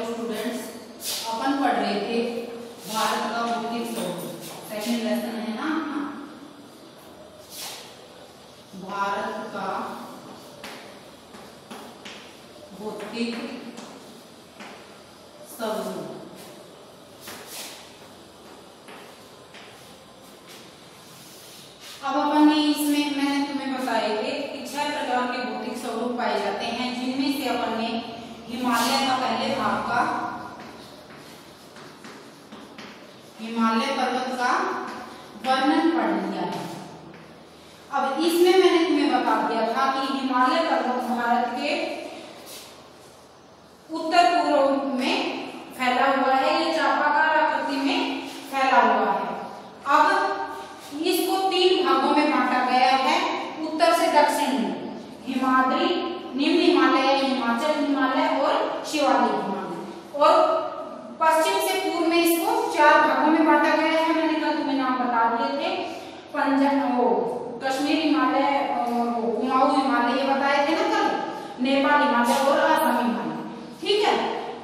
Hello students, अपन पढ़ रहे थे भारत का भौतिक स्वरूप। सेकंड लेसन है ना अपना, भारत का भौतिक स्वरूप। अब अपन ने इसमें मैंने तुम्हें बताए थे कि 6 प्रकार के भौतिक स्वरूप पाए जाते हैं, जिनमें से अपन ने हिमालय का पहले भाग का, हिमालय पर्वत का वर्णन पढ़ लिया है। अब इसमें मैंने तुम्हें बता दिया था कि हिमालय पर्वत भारत के उत्तर पूर्व में फैला हुआ है, ये चापाकार आकृति में फैला हुआ है। अब इसको 3 भागों में बांटा गया है, उत्तर से दक्षिण में हिमाद्री, निम्न हिमालय, हिमाचल हिमालय और शिवालिक हिमालय, और पश्चिम से पूर्व में इसको 4 भागों में बांटा गया है। मैंने कल तुम्हें नाम बता दिए थे, कश्मीर हिमालय और कुमाऊं हिमालय ये बताए थे ना कल, नेपाल हिमालय और असम हिमालय। ठीक है,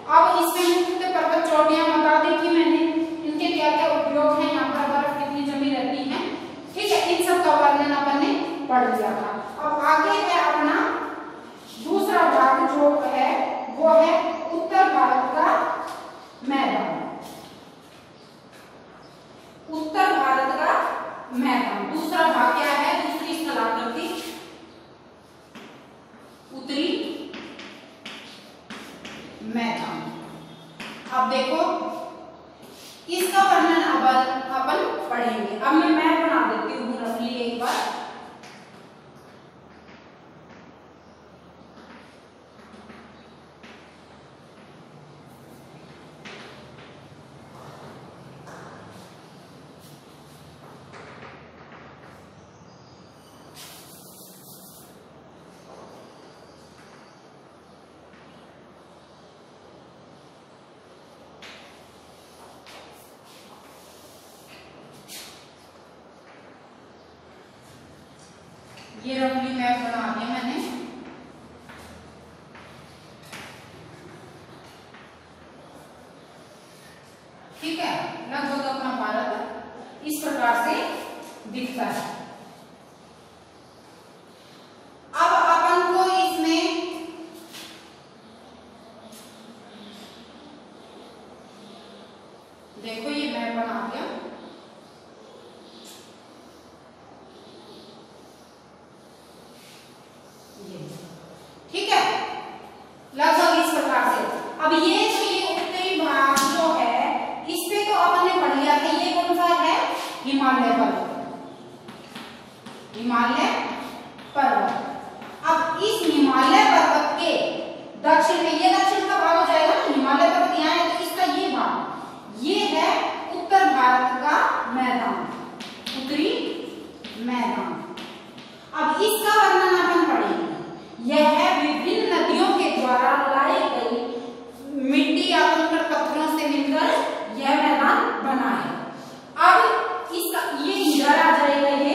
अब इसमें मुख्य पर्वत चोटियां बता दी थी मैंने, इनके क्या क्या उपयोग है, यहाँ पर बर्फ कितनी जमी रहती है। ठीक है, इन सब का वर्णन अपन ने पढ़ लिया था। अब आगे है अपना दूसरा भाग जो है वो है उत्तर भारत का मैदान। उत्तर भारत का मैदान दूसरा भाग क्या है, दूसरी स्थलाकृति उत्तरी मैदान। अब देखो इसका वर्णन अपन पढ़ेंगे। अब मैं मैप बना देती हूँ रफली एक बार। ये रफली मैप बना दिया मैंने। ठीक है, लगभग अपना भारत इस प्रकार से दिखता है। अब अपन को इसमें देखो ये मैप बना दिया। ठीक है, लगभग इस प्रकार से। अब ये जो ये उत्तरी भाग जो है इस पे तो अपन ने पढ़ लिया था, ये कौन सा है, हिमालय पर्वत, हिमालय पर्वत। अब इस हिमालय पर्वत के दक्षिण में, ये दक्षिण का भाग हो जाएगा ना, हिमालय पर्वत यहाँ है तो इसका ये भाग, ये है उत्तर भारत का मैदान, उत्तरी मैदान। अब इसका वर्णन अपन पढ़ेंगे। यह है विभिन्न नदियों के द्वारा लाई गई मिट्टी या कंकड़ पत्थरों से मिलकर यह मैदान बना है। अब इसका ये इधर आ जाएगा, ये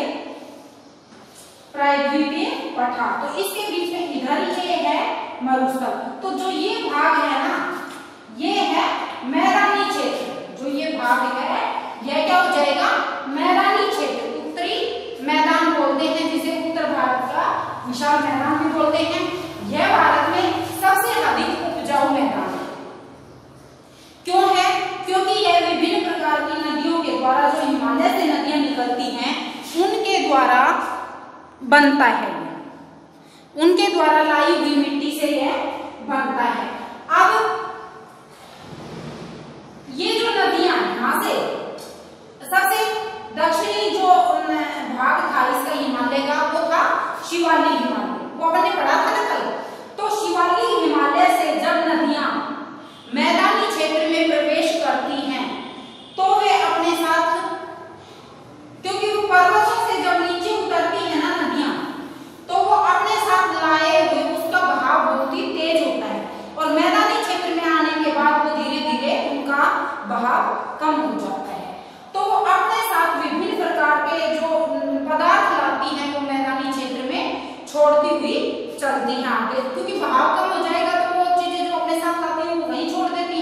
प्रायद्वीपीय पठार, तो इसके बीच में इधर ये है मरुस्थल। तो जो ये भाग है ना, ये है मैदानी क्षेत्र। जो ये भाग है यह क्या हो जाएगा, मैदानी क्षेत्र, उत्तरी मैदान बोलते हैं जिसे उत्तर भारत का विशाल मैदान भी बोलते हैं। यह भारत में सबसे अधिक उपजाऊ मैदान है। क्यों है, क्योंकि यह विभिन्न प्रकार की नदियों के द्वारा, जो हिमालय से नदियां निकलती हैं उनके द्वारा बनता है, उनके द्वारा लाई हुई मिट्टी से यह बनता है। अब ये जो नदियां यहाँ से सबसे दक्षिणी जो भाग था इसका हिमालय का, वो था शिवालिक हिमालय, वो अपन ने पढ़ा था ना कल। तो शिवालिक हिमालय से जब नदियां मैदानी क्षेत्र में प्रवेश करती हैं तो वे अपने साथ, क्योंकि वो पर्वतों से जब नीचे उतरती है ना नदियां, तो वो अपने साथ लाए हुए उसका बहाव बहुत ही तेज होता है, और मैदानी क्षेत्र में आने के बाद वो धीरे धीरे उनका बहाव कम हो जाता है। तो वो अपने साथ विभिन्न प्रकार के जो पदार्थ लाती हैं वो मैदानी क्षेत्र में छोड़ती हुई चलती हैं आगे, क्योंकि बहाव कम हो जाएगा तो वो चीजें जो अपने साथ लाती हैं वो वहीं छोड़ देती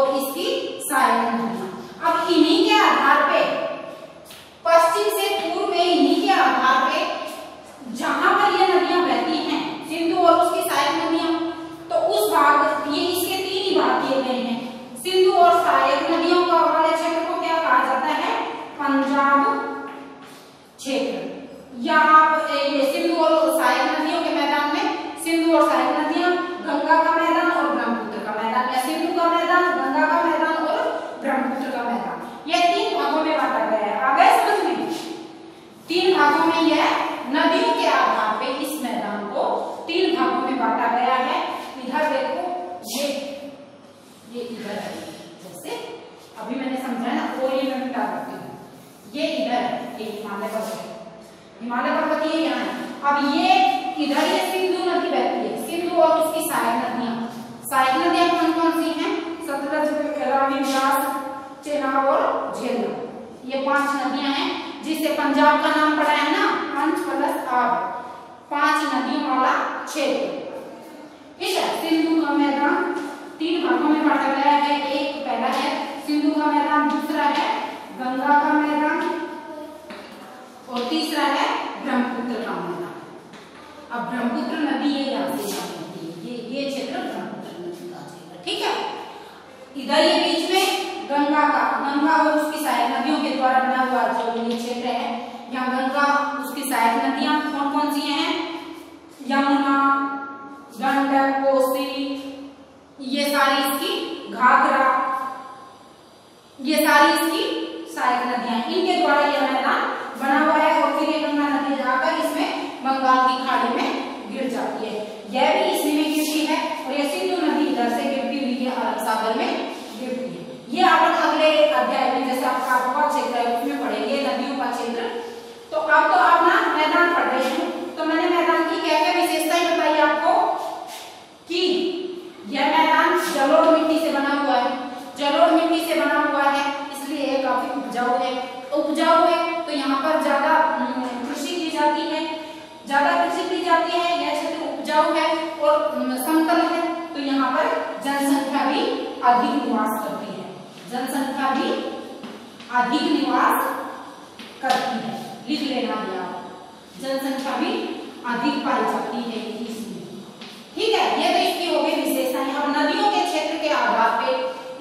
और इसकी सहायक नदियां। अब इन्हीं के आधार पे पश्चिम से पूर्व में, इन्हीं के आधार पे जहां पर ये नदियां बहती हैं, सिंधु और उसकी सहायक नदियां, तो उस भाग, ये इसके 3 ही भाग किए गए हैं। सिंधु और सहायक नदियों का वाले क्षेत्र को क्या कहा जाता है? पंजाब क्षेत्र। या आप ये सिंधु और सहायक नदियों के मैदान में सिंधु और सहायक नदियां, गंगा का मैदान और ब्रह्मपुत्र का मैदान, या सिंधु का मैदान, गंगा का मैदान और ब्रह्मपुत्र का मैदान, ये 3 भागों में बांटा गया है। आ गए समझ में? 3 भागों में यह नदियों के आधार पे इस मैदान को 3 भागों में बांटा गया है। इधर देखो, ये इधर है, जैसे अभी मैंने समझाया ना, और ये मैं मिटा देती हूँ, ये इधर है, ये हिमालय पर्वत है, हिमालय पर्वत ये यहाँ है। अब ये इधर ये सिंधु नदी बहती है, सिंधु और उसकी सहायक नदियां। सहायक नदियां कौन कौन सी हैं? सतलज, रावी, व्यास, चेनाब और झेलम, ये 5 नदियां हैं, जिससे पंजाब का नाम पड़ा है ना, पंच प्लस आब, 5 नदियों वाला क्षेत्र। ठीक है। सिंधु का मैदान 3 भागों में बांटा गया है। एक पहला है सिंधु का मैदान, दूसरा है गंगा का मैदान और तीसरा है ब्रह्मपुत्र का मैदान। अब ब्रह्मपुत्र नदी ये यहाँ से जाती है, ये क्षेत्र ब्रह्मपुत्र नदी का क्षेत्र। ठीक है। इधर ये बीच में गंगा और उसकी सहायक नदियों के द्वारा बना हुआ जो ये क्षेत्र है, यहाँ गंगा, उसकी सहायक नदियां कौन कौन सी हैं? यमुना, गंडक, कोसी, ये सारी इसकी, घाघरा, ये सारी इसकी सहायक नदियां, इनके द्वारा यह मैदान बना हुआ है। और फिर ये गंगा नदी जाकर इसमें बंगाल की खाड़ी में गिर जाती है, यह भी इसी में गिरती है। और ये सिंधु नदी इधर से गिरती हुई ये अरब सागर में गिरती है। ये अपन अगले अध्याय में, जैसे आपका आबोहवा क्षेत्र है उसमें पढ़ेंगे नदियों का क्षेत्र। तो अब तो आप ना मैदान पढ़ रहे हैं, तो मैंने मैदान की क्या क्या विशेषताएं बताई आपको कि यह मैदान जलोढ़ मिट्टी से बना हुआ है, जलोढ़ मिट्टी से बना हुआ है, इसलिए काफी उपजाऊ है। उपजाऊ है तो यहाँ पर ज्यादा कृषि की जाती है, ज्यादा कृषि की जाती है। यह क्षेत्र उपजाऊ है और समतल है, तो यहाँ पर जनसंख्या भी अधिक निवास करती है, जनसंख्या भी अधिक निवास करती है। लिख लेना दिया, जनसंख्या भी अधिक पाई जाती है इसमें। ठीक है। ये तो इसकी हो गई विशेषताएं। अब नदियों के क्षेत्र के आधार पे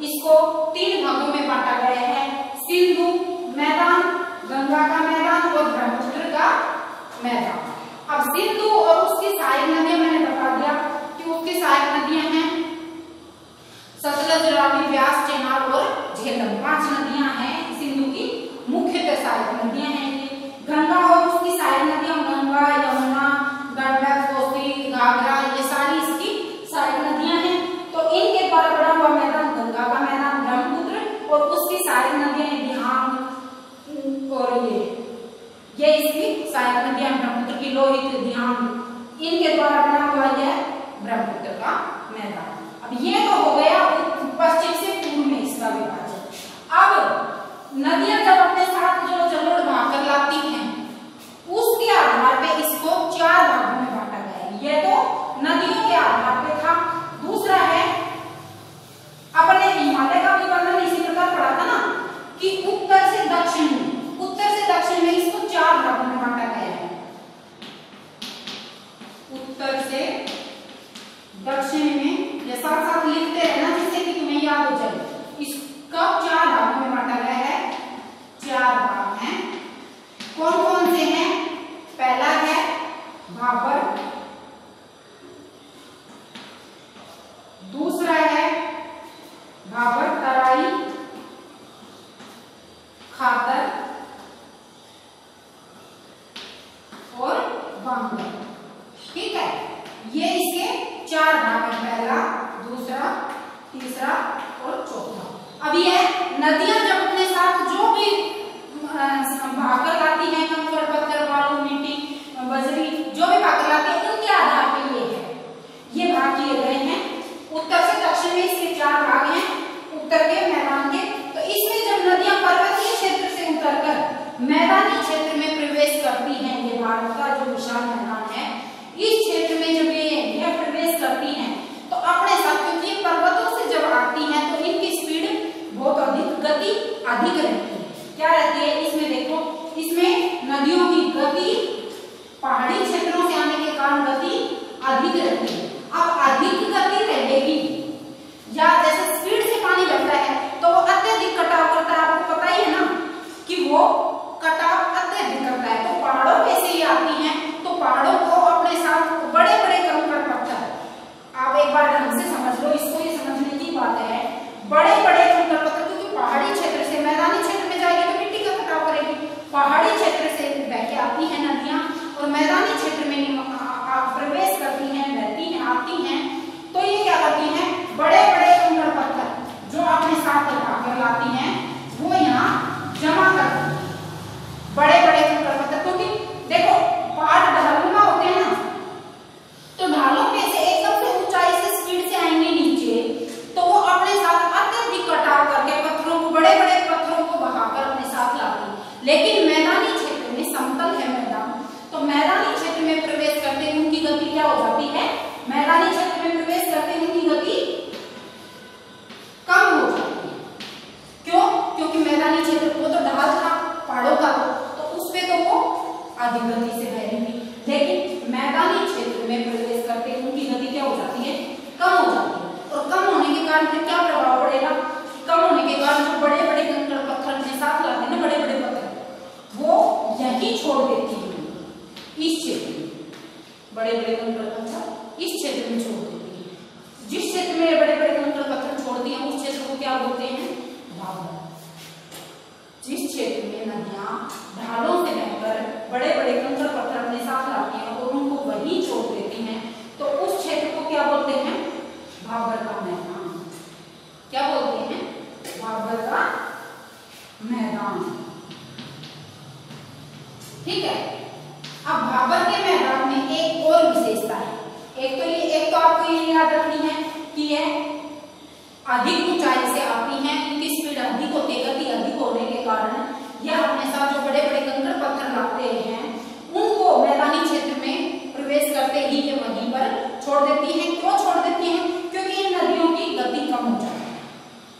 इसको 3 भागों में बांटा गया है। सिंधु मैदान, गंगा का मैदान और ब्रह्मपुत्र का मैदान। अब सिंधु और उसकी सहायक नदियां मैंने बता दिया कि उसकी सहायक नदियां हैं सतलज, रावी, व्यास, चेनाब और झेलम, 5 नदियां हैं सिंधु की मुख्यतः सहायक नदियां हैं। गंगा और उसकी सहायक नदियां, गंगा, यमुना, गंडक, कोसी, घाघरा, ये सारी इसकी सहायक नदियां हैं। तो इनके द्वारा बना हुआ मैदान गंगा का मैदान, ब्रह्मपुत्र और उसकी सहायक नदियां दिहांग और ये इसकी सहायक नदियां, ब्रह्मपुत्र की लोहित, दिहांग, इनके द्वारा बना हुआ यह ब्रह्मपुत्र का मैदान। अब ये तो हो गया पश्चिम से पूर्व में इसका विभाजन। अब नदियां जब अपने साथ जो जलोढ़ बहाकर लाती हैं, उसके आधार पे इसको 4 भागों में बांटा गया है। ये तो नदियों के आधार पे था। दूसरा है, अपने हिमालय का भी वर्णन इसी प्रकार पढ़ा था ना कि उत्तर से दक्षिण में इसको 4 भागों में बांटा गया है। उत्तर से दक्षिण में, ये साथ साथ लिखते रहना जिससे कि तुम्हें याद हो जाए। इसका 4 भागों में बांटा गया है। 4 भाग हैं। कौन कौन से हैं? पहला है भाबर, दूसरा है भाबर, तराई, खातर और बांगर। ठीक है। ये इसके 4 भाग हैं, पहला, दूसरा, तीसरा और चौथा। अब ये नदियां जब अपने साथ जो भी भाकर लाती है, कंकड़, पत्थर, बालू, मिट्टी, बजरी, जो भी भाकर लाती है, उनके आधार पर ये है, ये भाग किए गए हैं। उत्तर से दक्षिण में इसके 4 भाग हैं, उत्तर के मैदान के। तो इसमें जब नदियां पर्वतीय क्षेत्र से उतरकर मैदानी क्षेत्र में प्रवेश करती हैं, ये भारत का जो विशाल मैदान है, इस क्षेत्र में जब ये प्रवेश करती हैं, तो अपने साथ, क्योंकि पर्वतों से जब आती हैं तो इनकी स्पीड कारण फिर क्या प्रभाव पड़ेगा? कम होने के कारण जो बड़े बड़े कंकड़ पत्थर अपने साथ लाते हैं ना, बड़े बड़े पत्थर, वो यही छोड़ देती है इस क्षेत्र में। बड़े बड़े कंकड़ पत्थर इस क्षेत्र में छोड़ देती है। जिस क्षेत्र में बड़े बड़े कंकड़ पत्थर छोड़ती हैं उस क्षेत्र को क्या बोलते हैं? भाबर। जिस क्षेत्र में नदियां ढालों से बहकर बड़े बड़े कंकड़ पत्थर अपने साथ लाती हैं और उनको वही छोड़ देती हैं, तो उस क्षेत्र को क्या बोलते हैं? भाबर का मैदान। क्या बोलते हैं? भाबर का मैदान। ठीक है। अब भाबर के मैदान में एक और विशेषता है। एक तो आपको ये याद रखनी है कि यह अधिक ऊंचाई से आती हैं, इनकी स्पीड अधिक होती है, गति अधिक होने के कारण यह अपने साथ जो बड़े बड़े कंकड़ पत्थर लाते हैं उनको मैदानी क्षेत्र में प्रवेश करते ही ये वहीं पर छोड़ देती हैं। क्यों छोड़ देती हैं? क्योंकि इन नदियों की गति कम हो जाती है,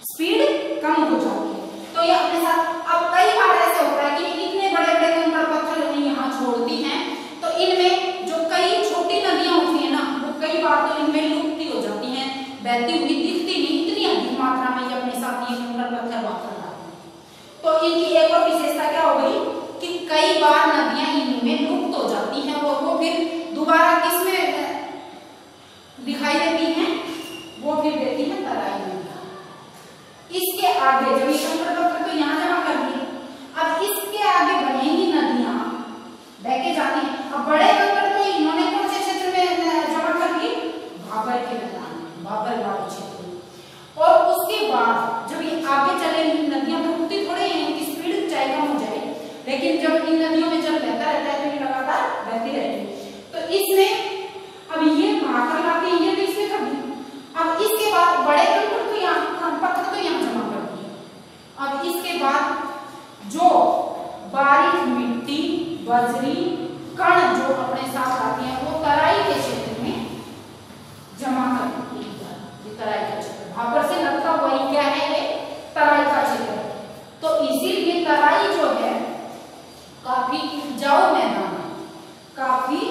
स्पीड कम हो जाती है, तो ये अपने साथ। अब कई बार ऐसे होता है कि इतने बड़े बड़े कंकड़ पत्थर यहाँ छोड़ती हैं तो इनमें जो कई छोटी नदियां होती है ना, वो कई बार तो इनमें लुप्त हो जाती हैं, बहती हुई दिखती नहीं, इतनी अधिक मात्रा में ये अपने साथ ये कंकड़ पत्थर बाहर लाते हैं। तो इनकी एक और विशेषता क्या हो गई कि कई बार नदियां इनमें लुप्त हो जाती हैं और वो फिर दोबारा किसमें दिखाई देती हैं? वो फिर देती है तराई में। इसके आगे जब ये कंकड़ पत्थर तो यहाँ जमा कर दिए, अब इसके आगे बनेंगी नदियां बह के जाती हैं। अब बड़े कंकड़ तो इन्होंने कौन से क्षेत्र में जमा कर दिए? भाबर के मैदान, भाबर वाले क्षेत्र में। और उसके बाद जब ये आगे चलेंगी नदियां तो रुकती थोड़े हैं, इनकी स्पीड ऊंचाई कम हो जाए, लेकिन जब इन नदियों में जल बहता रहता है तो ये लगातार बहती रहती है। तो इसमें अब ये भाकर लाती है, ये भी इसमें कर दी। अब इसके बाद बड़े कंकड़ तो यहाँ पत्थर तो यहाँ जमा कर दिए। अब इसके बाद जो बारीक मिट्टी बजरी कण जो अपने साथ आती हैं वो तराई के क्षेत्र में जमा कर देती है। ये तराई का क्षेत्र भाबर से लगता हुआ ही क्या है? ये तराई का क्षेत्र है। तो इसीलिए तराई जो है काफी उपजाऊ मैदान है, काफी,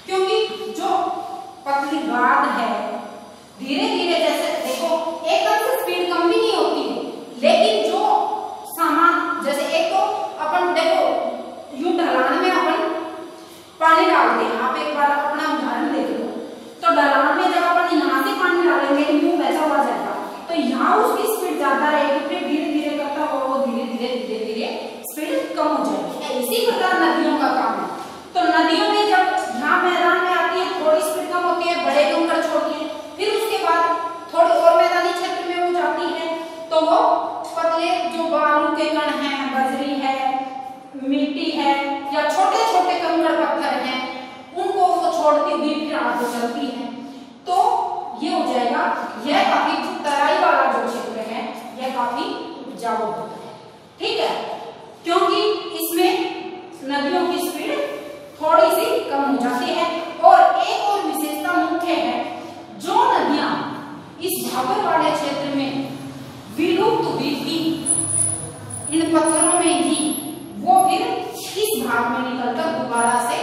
क्योंकि जो पतली गाद है धीरे धीरे, जैसे देखो एकदम से स्पीड कम भी नहीं होती है, लेकिन जो सामान जैसे एक तो अपन देखो यूं ढलान में अपन पानी डालते हैं, आप एक बार अपना उदाहरण देख लो, तो ढलान में जब अपन यहाँ से पानी डालेंगे यूं वैसा हो जाएगा, तो यहाँ उसकी स्पीड ज्यादा रहेगी, फिर धीरे धीरे करता हुआ वो धीरे धीरे स्पीड कम हो जाएगी। इसी प्रकार नदियों का काम है। तो नदियों में जब यहाँ मैदान में आती है थोड़ी स्पीड कम होती है, बड़े कंकड़ छोड़ती है, फिर उसके बाद थोड़ी और मैदानी क्षेत्र में वो जाती है तो वो पतले जो बालू के कण हैं, बजरी है, मिट्टी है या छोटे छोटे कंकड़ पत्थर हैं, उनको वो छोड़ती हुई फिर आगे चलती है। तो ये हो जाएगा, यह काफी तराई वाला जो क्षेत्र है यह काफी उपजाऊ होता है। ठीक है, क्योंकि इसमें नदियों की स्पीड थोड़ी सी कम हो जाती है। और एक और विशेषता मुख्य है, जो नदियां इस भाबर वाले क्षेत्र में विलुप्त हुई थी इन पत्थरों में ही, वो फिर इस भाग में निकलकर दोबारा से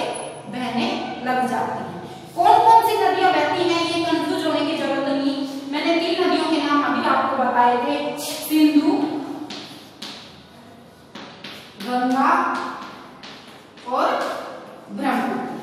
बहने लग जाती हैं। कौन कौन सी नदियां बहती हैं ये कंफ्यूज होने की जरूरत नहीं। मैंने 3 नदियों के नाम अभी आपको बताए थे, सिंधु, गंगा और ब्रह्मपुत्र।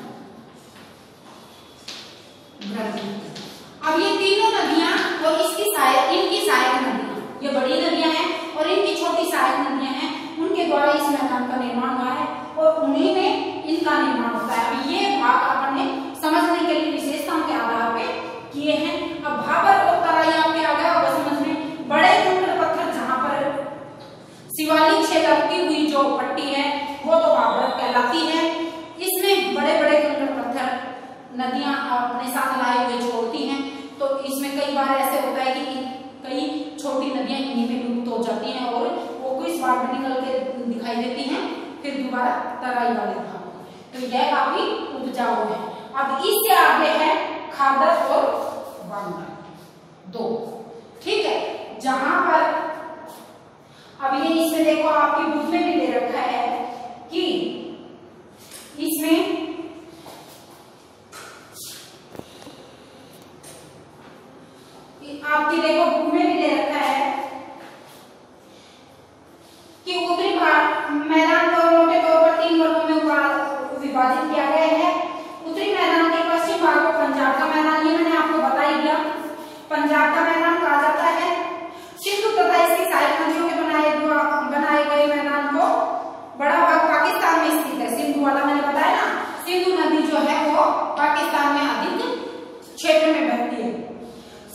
अब ये तीनों नदियां और इनकी सहायक नदियां, ये बड़ी नदियां हैं और इनकी छोटी सहायक नदियां हैं, उनके द्वारा इस मैदान का निर्माण हुआ है और उन्हीं में इनका निर्माण होता है। अब ये भाग अपन ने समझने के लिए विशेषताओं के आधार पे किए हैं। अब भाबर और तराई आपके आ गया होगा समझ में। बड़े कंकड़ पत्थर जहां पर शिवालिक से लगती हुई जो पट्टी है वो तो भाबर कहलाती है। इसमें बड़े बड़े कंकड़ पत्थर नदियां अपने साथ लाए हुए छोड़ती हैं, तो इसमें कई बार ऐसे होता है कि कई छोटी नदियां इन्हीं में लुप्त हो जाती हैं और वो किस भाग में निकल के दिखाई देती हैं, फिर दोबारा तराई वाले भाग। तो यह काफी उपजाऊ है। अब इससे आगे है खादर और बांगर 2। ठीक है, जहां पर अब ये इसमें देखो आपकी बुक में भी दे रखा है कि इसमें आपकी देखो बुक में भी दे रखा है कि उत्तरी मैदान को मोटे तौर पर 3 वर्गों में विभाजित किया गया है। उत्तरी मैदान के पश्चिम भाग को पंजाब का मैदान, ये मैंने आपको बता ही दिया, पंजाब का मैदान कहा जाता है। सिंधु तथा इसकी सहायक नदियों के बनाए गए मैदान को बड़ा भाग पाकिस्तान में स्थित है। सिंधु वाला मैंने बताया ना, सिंधु नदी जो है वो पाकिस्तान में अधिक क्षेत्र में बहती है।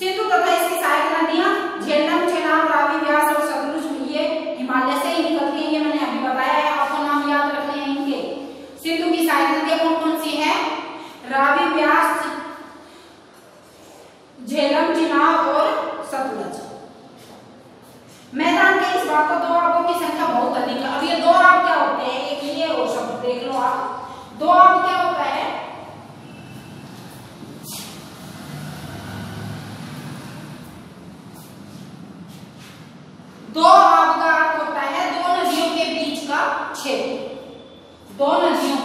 सिंधु तथा इसकी सहायक नदियां झेलम, चेनाब, रावी, व्यास और सतलुज ये हिमालय से ही निकलती हैं। ये मैंने अभी बताया है, आपको नाम याद रखने हैं इनके। सिंधु की सहायक नदियां कौन कौन सी है? रावी, व्यास, झेलम, चेनाब और सतलुज। मैदान के इस भाग को दोआबों की संख्या बहुत अधिक है। अब ये दोआब क्या होते हैं? एक ये और शब्द देख लो आप, दोआब क्या होता है? दोआब का अर्थ होता है दो नदियों के बीच का क्षेत्र। दो नदियों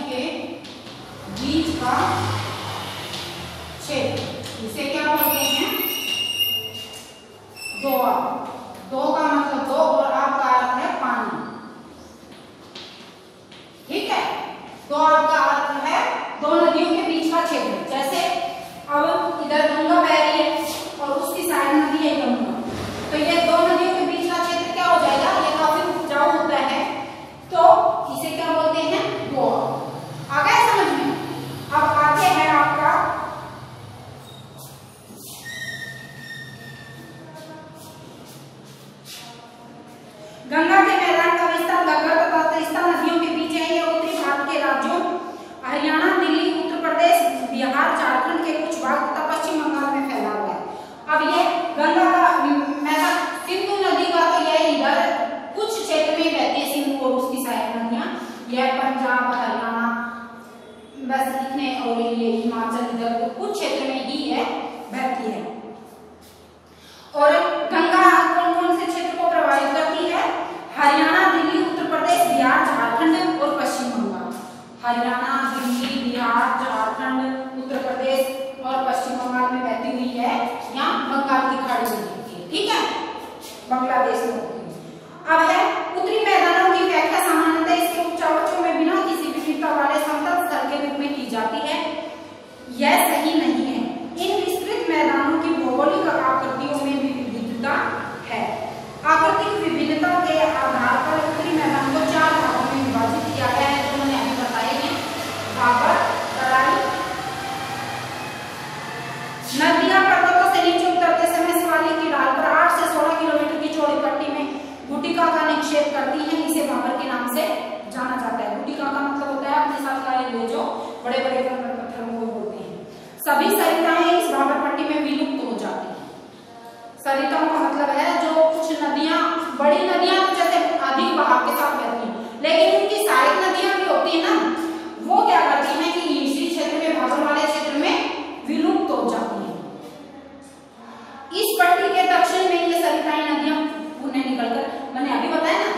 के बीच का क्षेत्र, इसे क्या बोलते हैं? दोआब। दो का मतलब दो और आब का अर्थ है पानी, ठीक है। दोआब का अर्थ है दो नदियों के बीच का क्षेत्र। जैसे अब इधर गंगा बह रही है और उसकी सहायक नदी है यमुना, तो ये दो नदियों के बीच का क्षेत्र क्या हो जाएगा? ये काफी उपजाऊ होता है, तो इसे क्या बोलते हैं? दोआब। आ गया समझ में? अब आगे है आपका गंगा के मैदान का विस्तार घग्गर तथा तीस्ता नदियों के बीच है। यह उत्तरी भारत के राज्यों हरियाणा, दिल्ली, उत्तर प्रदेश, बिहार, झारखंड के कुछ भाग तथा पश्चिम बंगाल में फैला हुआ है। अब ये गंगा का मैदान, सिंधु नदी का तो यह इधर कुछ क्षेत्र में बहती है, सिंधु और उसकी सहायक नदियां, यह पंजाब, हरियाणा, बस इतने, और ये हिमाचल इधर कुछ क्षेत्र में ही है बहती है। और गंगा कौन कौन से क्षेत्र को प्रभावित करती है? हरियाणा, दिल्ली, उत्तर प्रदेश, बिहार, झारखंड और पश्चिम बंगाल। हरियाणा, दिल्ली, बिहार, झारखंड, उत्तर प्रदेश और पश्चिम बंगाल में बहती हुई है, यहाँ बंगाल की खाड़ी में बहती है, ठीक है, बांग्लादेश में होती है। अब है उत्तरी मैदानों की व्याख्या सामान्यतः इसके उपचारों में बिना किसी विविधता वाले समतल स्थल के रूप में की जाती है। यह सही नहीं है। इन विस्तृत मैदानों की भौगोलिक आकृतियों में भी विविधता है। आकृतिक विविधता के आधार पर उत्तरी मैदान को 4 भागों में विभाजित किया गया है, जो मैंने अभी बताए हैं। भाबर, तराई, नदियां पर्वतों से नीचे उतरते समय शिवालिक की ढाल पर 8 से 16 किलोमीटर की चौड़ी पट्टी में गुटिका का निक्षेप करती है। इसे भाबर के नाम से जाना जाता है। गुटिका का मतलब होता है अपने साथ लाए हुए जो बड़े बड़े पत्थर को बोलते हैं। सभी सरिताएं इस भाबर पट्टी में विलुप्त हो जाती हैं। सरिताओं का मतलब है जो कुछ नदियां, बड़ी नदियां तो जैसे अधिक बहाव के साथ बहती हैं, लेकिन उनकी सहायक नदियां भी होती है ना, वो क्या करती हैं कि इसी क्षेत्र में, भाबर वाले क्षेत्र में विलुप्त हो जाती हैं। इस पट्टी के दक्षिण में ये सरिताएं नदियां पुनः निकलकर, मैंने अभी बताया ना,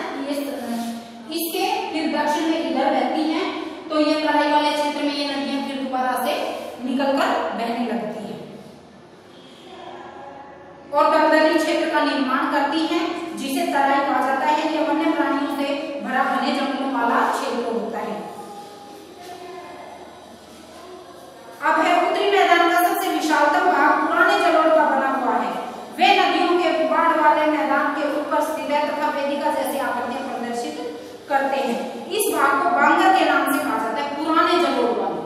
इसके फिर दक्षिण में इधर बहती हैं, तो ये तराई वाले क्षेत्र में ये नदियां फिर दोबारा से निकलकर बहने लगती हैं और दलदली क्षेत्र का निर्माण करती हैं, जिसे तराई कहा जाता है। यह वन्य प्राणियों से भरा घने जंगलों वाला क्षेत्र होता है। अब है उत्तरी मैदान का सबसे विशालतम भाग पुराने जलोढ़ का बना हुआ है। वे नदियों के बाढ़ वाले मैदान के ऊपर स्थित है तथा वेदिका जैसी आकृतियां प्रदर्शित करते हैं। इस भाग को बांगर के नाम से कहा जाता है। पुराने जलोढ़ वाले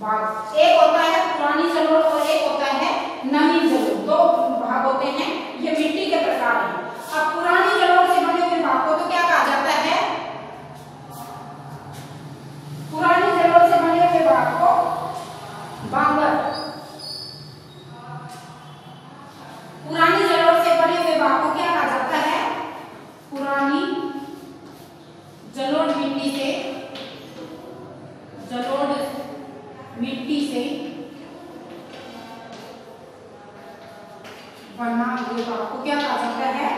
भाग, एक होता है पुरानी जलोढ़ और एक होता है नवीन जलोढ़, दो भाग होते हैं। ये मिट्टी के प्रकार हैं। अब पुरानी जलोढ़ से बने हुए भाग को तो क्या कहा जाता है? पुरानी जलोढ़ से बने हुए भाग को बांगर। पुरानी जलोढ़ से बने हुए भाग को क्या कहा जाता है? पुरानी जलोढ़ मिट्टी से बना हुए भाग को क्या कहा जाता है?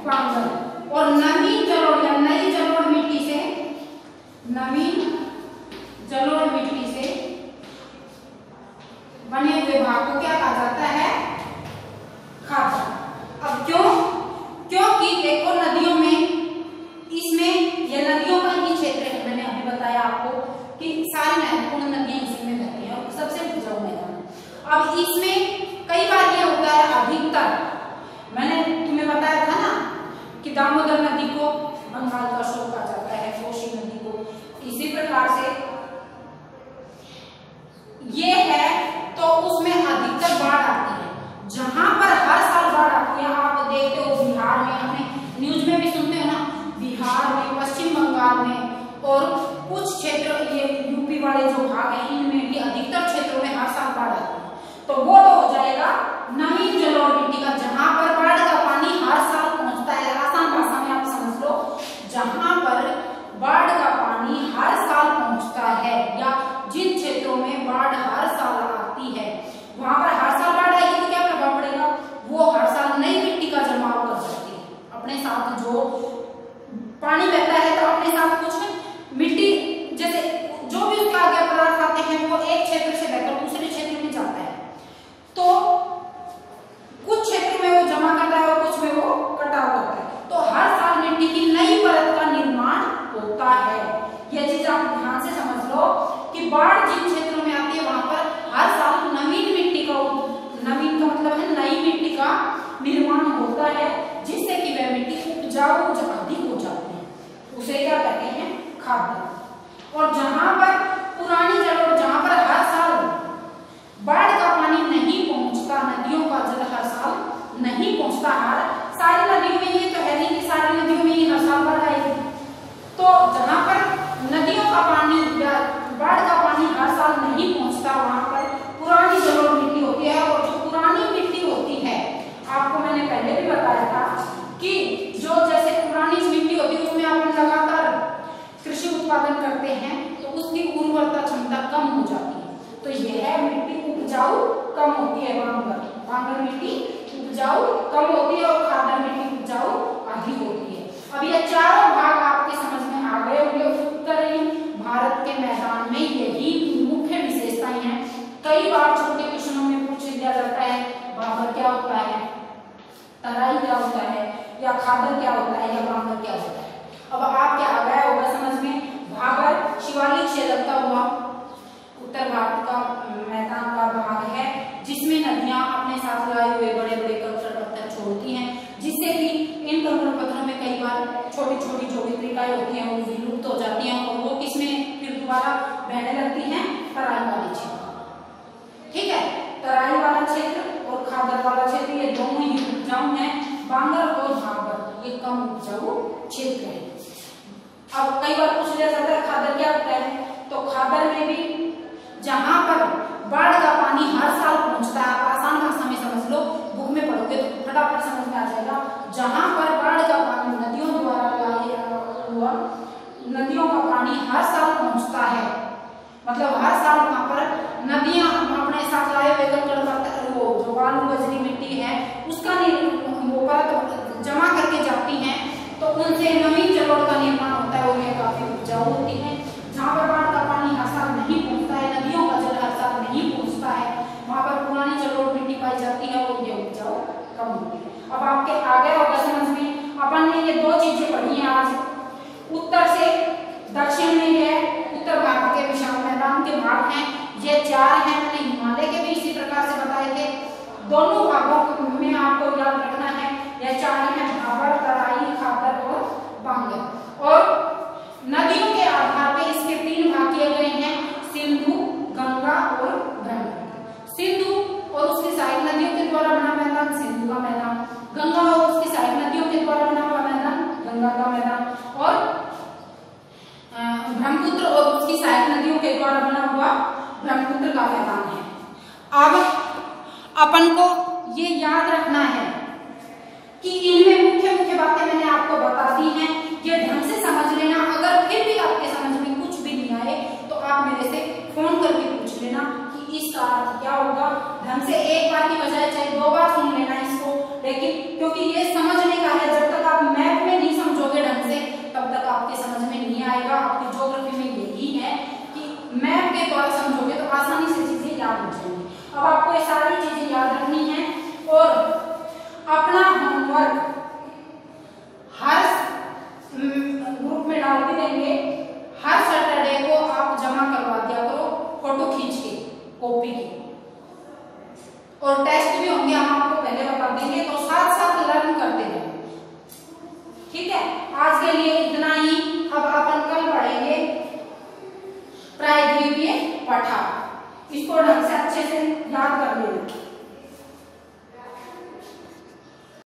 बांगर। और नवीन जलोढ़ या नई जलोढ़ कि सारी महत्वपूर्ण नदियां इसी में बहती हैं और सबसे उपजाऊ मैदान। अब इसमें कई बार ये होता है, अधिकतर मैंने तुम्हें बताया था ना कि दामोदर नदी को बंगाल का अशोक कहा जाता है, कोसी नदी को, इसी प्रकार से ये है, तो उसमें अधिकतर बाढ़ आती है। जहां पर हर साल बाढ़ आती है, आप देखते हो बिहार में, अपने न्यूज में भी सुनते हो ना, बिहार में, पश्चिम बंगाल में और कुछ क्षेत्र ये यूपी वाले जो भाग हैं इनमें भी अधिकतर क्षेत्रों में हर साल बाढ़ आती है। तो वो तो हो जाएगा नमी जल और मिट्टी का, जहां पर बाढ़ का पानी हर साल पहुंचता है। आसान भाषा में आप समझ लो, जहां पर बाढ़ का पानी हर साल पहुंचता है या जिन क्षेत्रों में बाढ़ हर साल आती है वहां पर हर साल बाढ़ आएगी तो क्या प्रभाव पड़ेगा, वो हर साल नई मिट्टी का जमाव कर सकती है अपने साथ। जो पानी बहता है तो अपने साथ कुछ मिट्टी, जैसे जो भी उसके आगे पदार्थ आते हैं वो एक क्षेत्र से बहकर दूसरे क्षेत्र में जाता है, तो कुछ क्षेत्र में वो जमा करता है और कुछ में वो कटाव करता है। तो हर साल मिट्टी की नई परत का निर्माण होता है। यह चीज आप ध्यान से समझ लो कि बाढ़ जिन क्षेत्रों में आती है वहां पर हर साल नवीन मिट्टी का, नवीन का मतलब है नई मिट्टी का निर्माण होता है, जिससे कि वह मिट्टी उपजाऊ अधिक हो जाती है, उसे क्या कहते हैं, खाद्य। और जहां पर पुरानी जड़, जहां पर हर साल बाढ़ का पानी नहीं पहुंचता, नदियों का जल हर साल नहीं पहुंचता, हर सारी नदियों में, ये तो है नहीं कि सारी नदियों में ही हर साल बाढ़ आएगी, तो जहां पर नदियों का पानी या बाढ़ का पानी हर साल नहीं पहुंचता वहां पर पुरानी जल और मिट्टी होती है। और जो पुरानी मिट्टी होती है, आपको मैंने पहले भी बताया था कि जो जैसे पुरानी मिट्टी होती है उसमें आप लगातार कृषि उत्पादन करते हैं तो उसकी उर्वरता क्षमता कम हो जाती है, तो यह मिट्टी उपजाऊ कम होती है। बांगर मिट्टी उपजाऊ कम होती है और खादर मिट्टी उपजाऊ अधिक होती है। अब ये चारों भाग आपके समझ में आ गए होंगे। उत्तरी भारत के मैदान में यही मुख्य विशेषताएं हैं। कई बार छोटे क्वेश्चनों में पूछ लिया जाता है, बांगर क्या होता है, तराई क्या होता है, या खादर क्या होता है, या बांगर क्या होता है। अब आप क्या आ गया होगा समझ में, भागर शिवालिक से लगता हुआ उत्तर भारत का मैदान का भाग है, जिसमें नदियां अपने साथ लाए हुए बड़े बड़े कंकड़ पत्थर छोड़ती हैं, जिससे कि इन कंकड़ पत्थरों में कई बार छोटी छोटी जो भी त्रिकाएं होती हैं वो विलुप्त हो जाती हैं और वो किसमें फिर दोबारा बहने लगती हैं, तराई वाले क्षेत्र। ठीक है, तराई वाला क्षेत्र और खादर वाला क्षेत्र ये दोनों ही उपजाऊ हैं। बांगर और भागर ये कम उपजाऊ क्षेत्र है। अब कई बार पूछ लिया जाता है खादर क्या होता है, तो खादर में भी जहां पर बाढ़ का पानी हर साल पहुंचता है, आप आसान भाषा में समझ लो, बुक में पढ़ोगे तो फटाफट समझ में आ जाएगा। जहां पर बाढ़ का पानी नदियों द्वारा हुआ, नदियों का पानी हर साल पहुंचता है, मतलब हर साल वहां पर नदियां अपने साथ लाए हुए कंकड़ पत्थर, वो जो बालू बजरी मिट्टी है उसका वो परत जमा करके जाती हैं, तो उनसे नवीन जलोढ़ का निर्माण होता है और यह काफी उपजाऊ होती है। जहां पर बाढ़ का पानी हर साल नहीं पहुंचता है, नदियों का जल हर साल नहीं पहुंचता है, वहां पर पुरानी जलोढ़ मिट्टी पाई जाती है और ये उपजाऊ कम होती है। अब आपके आगे होगा समझ में, अपन ने ये दो चीजें पढ़ी हैं आज, उत्तर से दक्षिण में ये उत्तर भारत के विशाल मैदान के भाग हैं, ये चार हैं, मैंने हिमालय के भी इसी प्रकार से बताए थे। दोनों भागों में आपको याद रखना है, यह चार हैं, भाबर, तराई, खादर और बांगर। और नदियों के आधार पर इसके तीन भाग किए गए हैं, सिंधु, गंगा और ब्रह्मपुत्र। सिंधु और उसकी सहायक नदियों के द्वारा बना मैदान सिंधु का मैदान, गंगा और उसकी सहायक नदियों के द्वारा बना हुआ मैदान गंगा का मैदान, और ब्रह्मपुत्र और उसकी सहायक नदियों के द्वारा बना हुआ ब्रह्मपुत्र का मैदान है। अब अपन को ये याद रखना है कि इनमें मुख्य मुख्य बातें मैंने आपको बता दी हैं, ये ढंग से समझ लेना। अगर फिर भी आपके समझ में कुछ भी नहीं आए तो आप मेरे से फोन करके पूछ लेना कि इसका अर्थ क्या होगा। ढंग से एक बार की बजाय चाहे दो बार सुन लेना इसको, लेकिन क्योंकि ये समझने का है, जब तक आप मैप में नहीं समझोगे ढंग से तब तक आपके समझ में नहीं आएगा। आपकी ज्योग्राफी में यही है कि मैप के द्वारा समझोगे तो आसानी से चीजें याद हो जाएंगी। अब आपको ये सारी चीजें याद रखनी है और अपना होमवर्क हर ग्रुप में डाल भी देंगे, हर सैटरडे को आप जमा कर फोटो खींच के कॉपी की, और टेस्ट भी होंगे, हम आपको पहले बता देंगे, तो साथ साथ लर्न करते रहें। ठीक है, आज के लिए इतना ही। अब अपन कल पढ़ेंगे प्रायद्वीपीय पठार, इसको